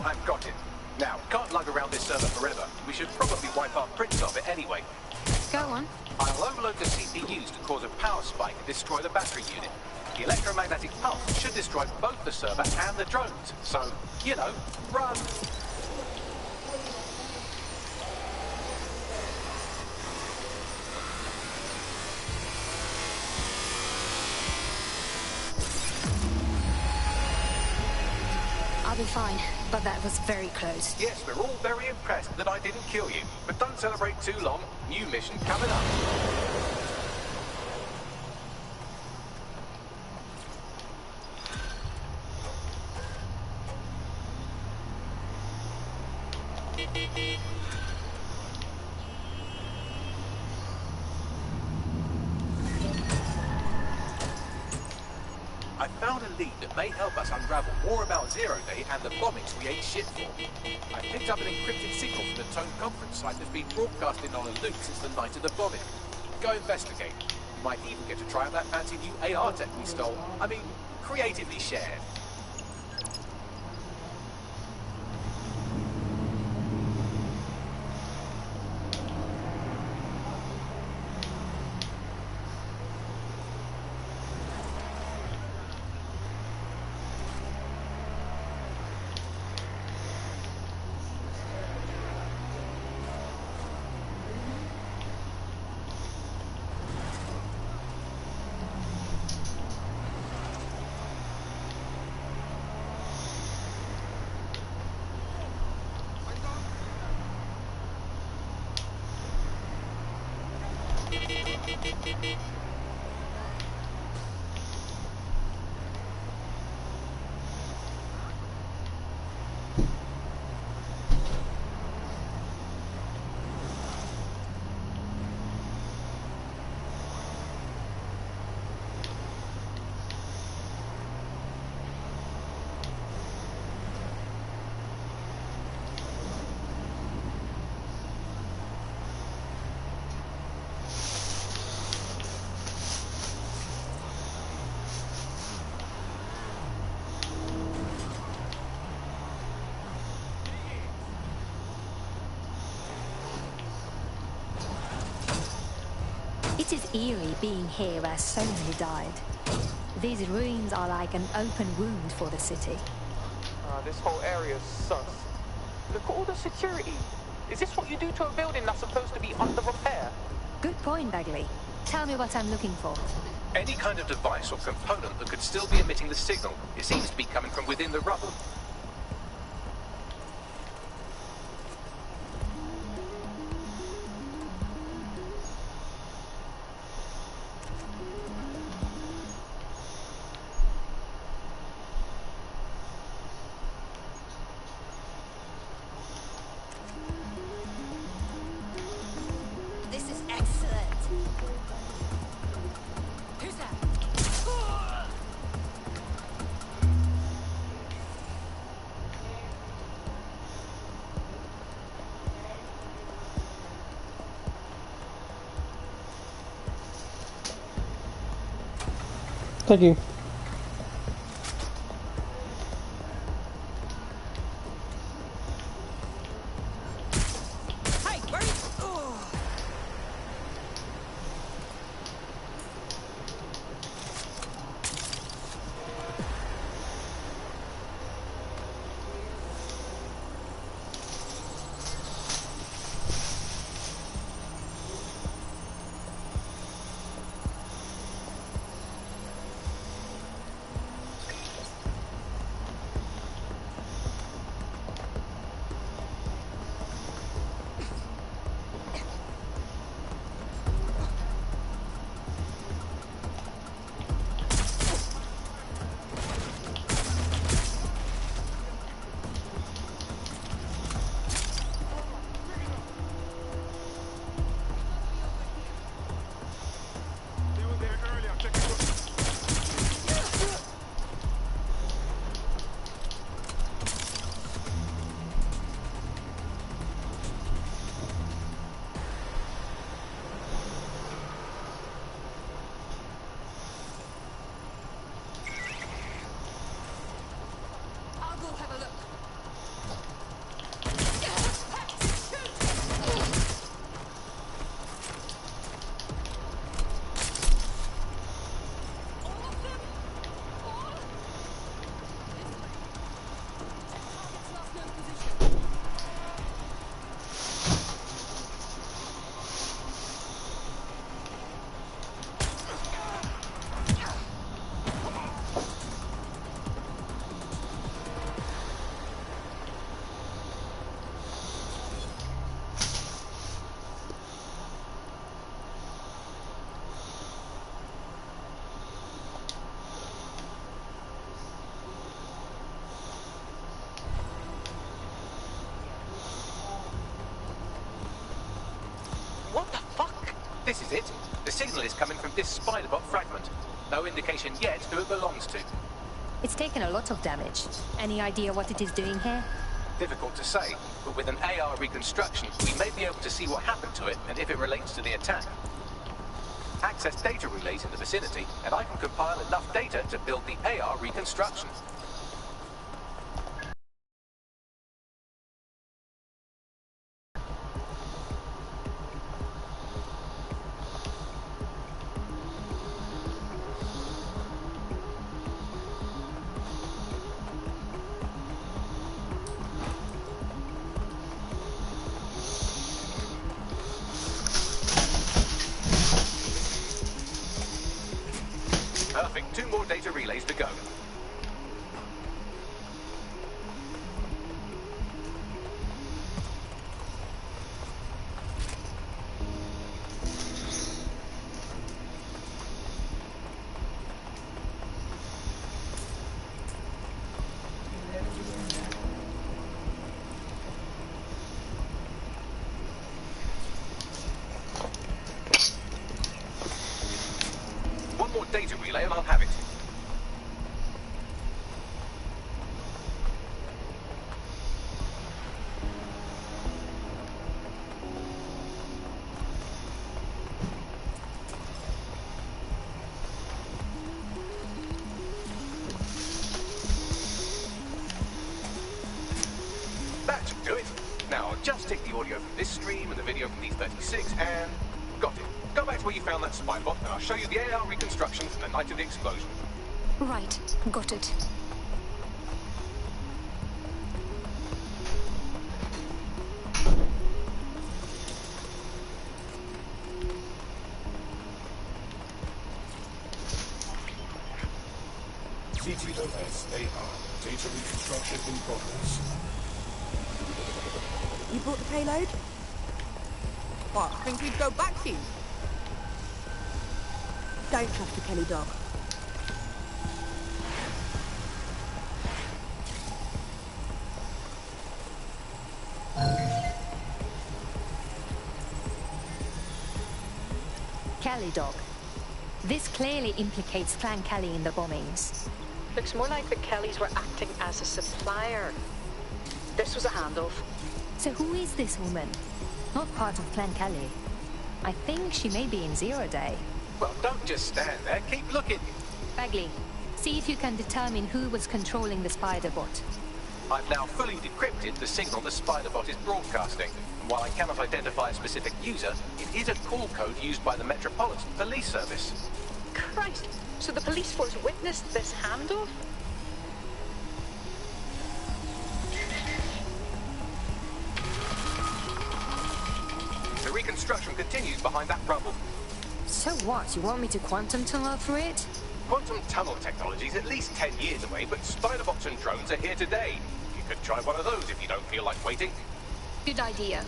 I've got it. Now, can't lug around this server forever. We should probably wipe our prints of it anyway. Go on. I'll overload the CPUs to cause a power spike and destroy the battery unit. The electromagnetic pulse should destroy both the server and the drones. So, you know, run. I'll be fine, but that was very close. Yes, we're all very impressed that I didn't kill you. But don't celebrate too long. New mission coming up. I found a lead that may help us unravel more about Zero Day and the bombings we ate shit for. I picked up an encrypted signal from the Tone conference site that's been broadcasting on a loop since the night of the bombing. Go investigate. You might even get to try out that fancy new AR tech we stole. I mean, creatively shared. It is eerie being here where so many died. These ruins are like an open wound for the city. This whole area sucks. Look at all the security. Is this what you do to a building that's supposed to be under repair? Good point, Bagley. Tell me what I'm looking for. Any kind of device or component that could still be emitting the signal. It seems to be coming from within the rubble. This is excellent. Who's that? Thank you. This is it. The signal is coming from this Spiderbot fragment. No indication yet who it belongs to. It's taken a lot of damage. Any idea what it is doing here? Difficult to say, but with an AR reconstruction, we may be able to see what happened to it and if it relates to the attack. Access data relays in the vicinity, and I can compile enough data to build the AR reconstruction. Perfect. 2 more data relays to go. One more data relay and I'll have it. That should do it. Now I'll just take the audio from this stream and the video from these 36 and... got it. Go back to where you found that Spybot and I'll show you the AR reconstruction from the night of the explosion. Right, got it. CTOS AR. Data reconstruction in progress. You brought the payload? What, think we'd go back to you? Don't trust the Kelly dog. Kelly dog. This clearly implicates Clan Kelly in the bombings. Looks more like the Kellys were acting as a supplier. This was a handoff. So who is this woman? Not part of Clan Kelly. I think she may be in Zero Day. Well, don't just stand there. Keep looking. Bagley, see if you can determine who was controlling the Spiderbot. I've now fully decrypted the signal the Spiderbot is broadcasting. And while I cannot identify a specific user, it is a call code used by the Metropolitan Police Service. Christ, so the police force witnessed this handoff? The reconstruction continues behind that rubble. So what? You want me to quantum tunnel through it? Quantum tunnel technology is at least 10 years away, but Spiderbots and drones are here today. You could try one of those if you don't feel like waiting. Good idea.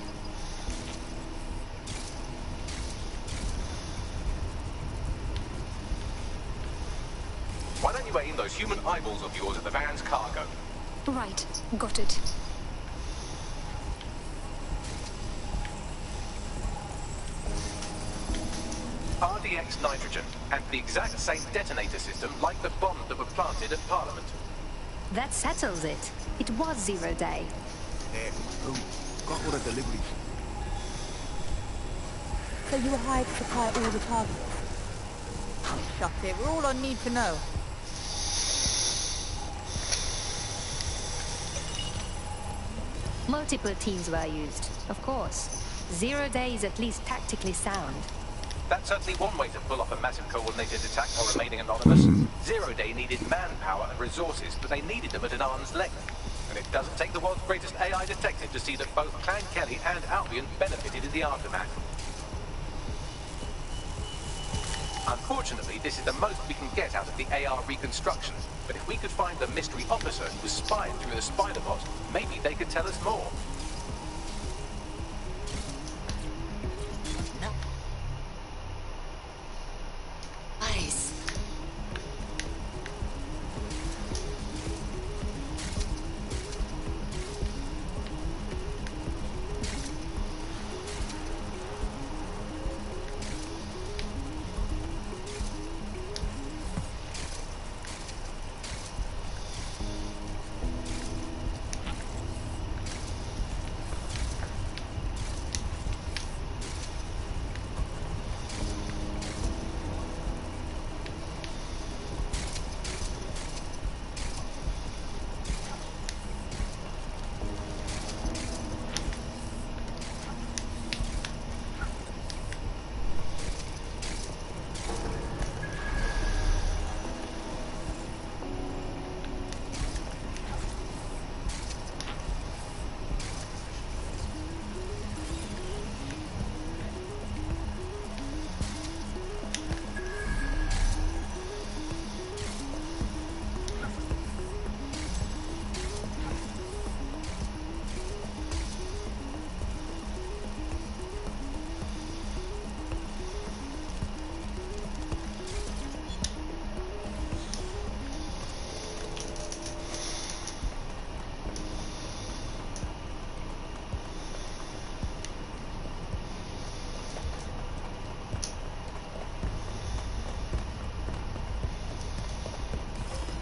Why don't you aim those human eyeballs of yours at the van's cargo? Right, got it. RDX nitrogen, and the exact same detonator system like the bombs that were planted at Parliament. That settles it. It was Zero Day. Got all the deliveries. So you were hired to supply all the targets? Oh, shut it. We're all I need to know. Multiple teams were used, of course. Zero Day is at least tactically sound. That's certainly one way to pull off a massive coordinated attack while remaining anonymous. Zero Day needed manpower and resources, but they needed them at an arm's length. And it doesn't take the world's greatest AI detective to see that both Clan Kelly and Albion benefited in the aftermath. Unfortunately, this is the most we can get out of the AR reconstruction. But if we could find the mystery officer who was spied through the Spiderbot, maybe they could tell us more. Nice.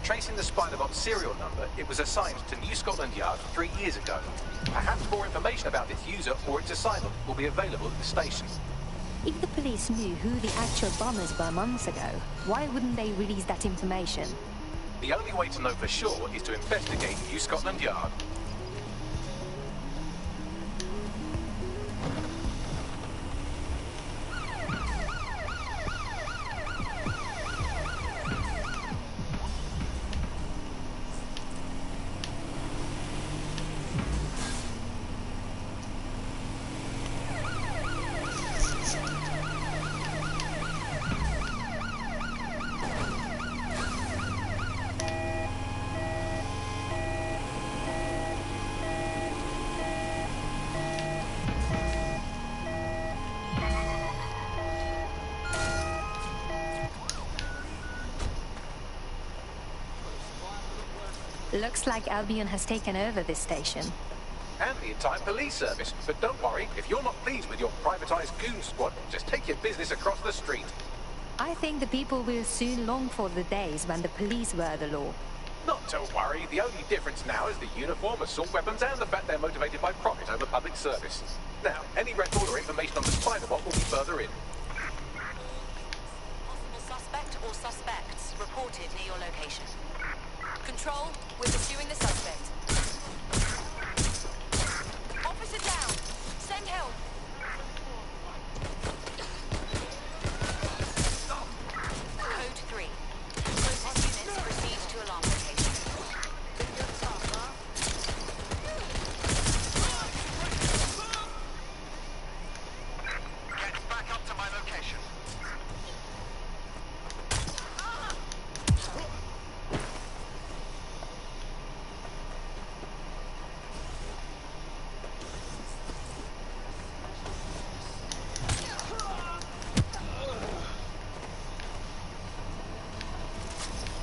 Tracing the Spider-Bot serial number, it was assigned to New Scotland Yard 3 years ago. Perhaps more information about its user or its asylum will be available at the station. If the police knew who the actual bombers were months ago, why wouldn't they release that information? The only way to know for sure is to investigate New Scotland Yard. Looks like Albion has taken over this station. And the entire police service. But don't worry, if you're not pleased with your privatized goon squad, just take your business across the street. I think the people will soon long for the days when the police were the law. Not to worry, the only difference now is the uniform, assault weapons, and the fact they're motivated by profit over public service. Now, any record or information on the Spider-Bot will be further in. Possible suspect or suspects reported near your location. Control, we're pursuing the suspect. Officer down. Send help. Code 3. Protest units proceed to alarm location. Get back up to my location.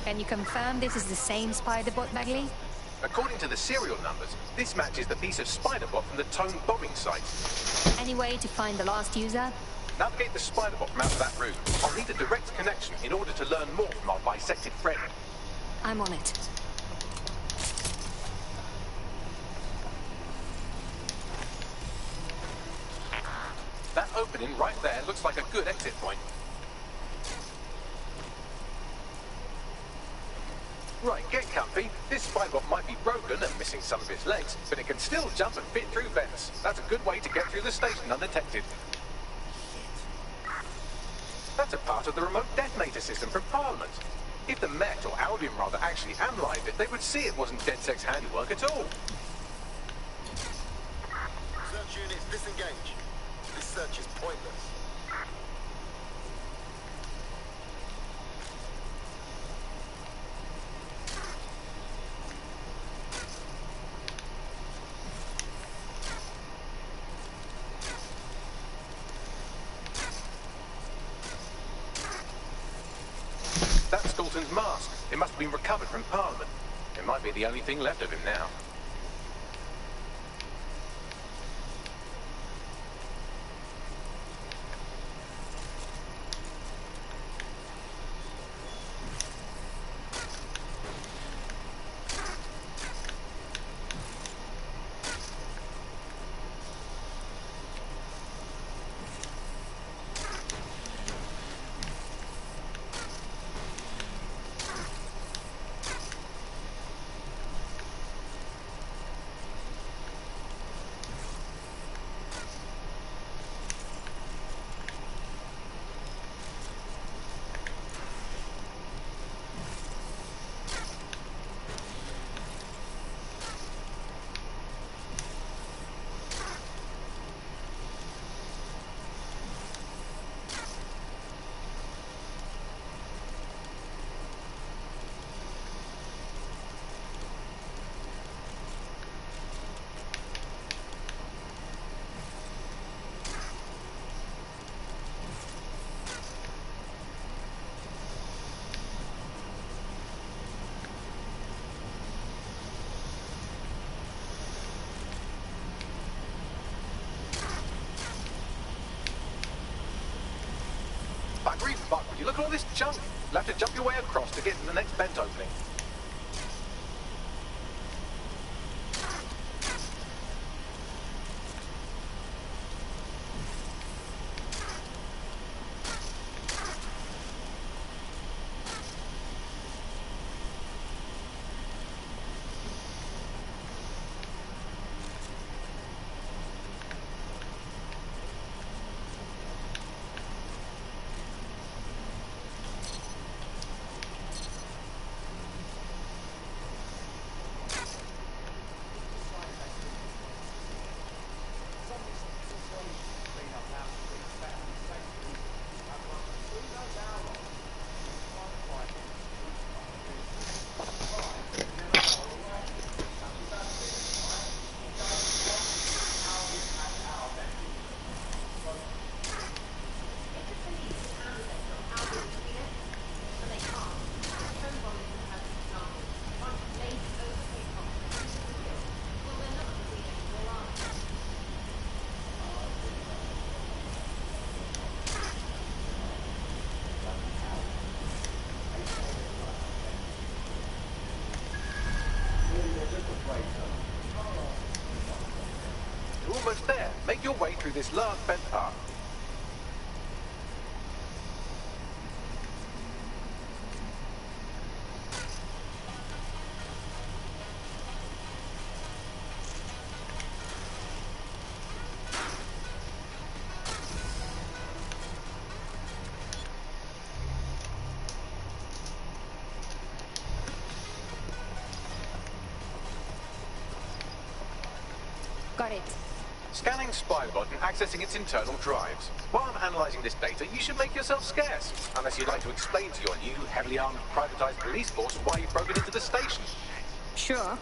Can you confirm this is the same Spider-Bot, Bagley? According to the serial numbers, this matches the piece of Spider-Bot from the Tone bombing site. Any way to find the last user? Navigate the Spider-Bot from out of that room. I'll need a direct connection in order to learn more from our bisected friend. I'm on it. That opening right there looks like a good exit point. Right, get comfy. This Spider-Bot might be broken and missing some of its legs, but it can still jump and fit through vents. That's a good way to get through the station undetected. That's a part of the remote detonator system from Parliament. If the Met, or Albion rather, actually analysed it, they would see it wasn't DedSec's handiwork at all. Search units disengage. This search is pointless. That's Dalton's mask. It must have been recovered from Parliament. It might be the only thing left of him now. Buggery buggery, look at all this junk. You'll have to jump your way across to get to the next vent opening. your way through this large bent path. Got it. Scanning Spybot and accessing its internal drives. While I'm analysing this data, you should make yourself scarce. Unless you'd like to explain to your new, heavily armed, privatised police force why you've broken into the station. Sure.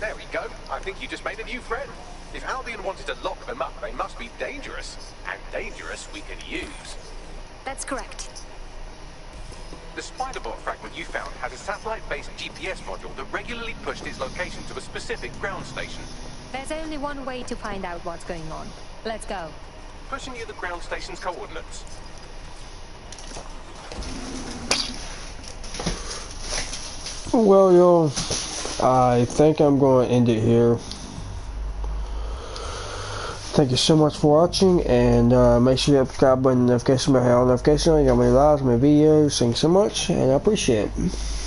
There we go. I think you just made a new friend. If Albion wanted to lock them up, they must be dangerous. And dangerous we can use. That's correct. The Spiderbot fragment you found had a satellite-based GPS module that regularly pushed its location to a specific ground station. There's only one way to find out what's going on. Let's go. Pushing you the ground station's coordinates. Well, y'all, I think I'm going to end it here. Thank you so much for watching, and make sure you hit the subscribe button, notification bell, notification on. You got my lives, my videos. Thanks so much, and I appreciate it.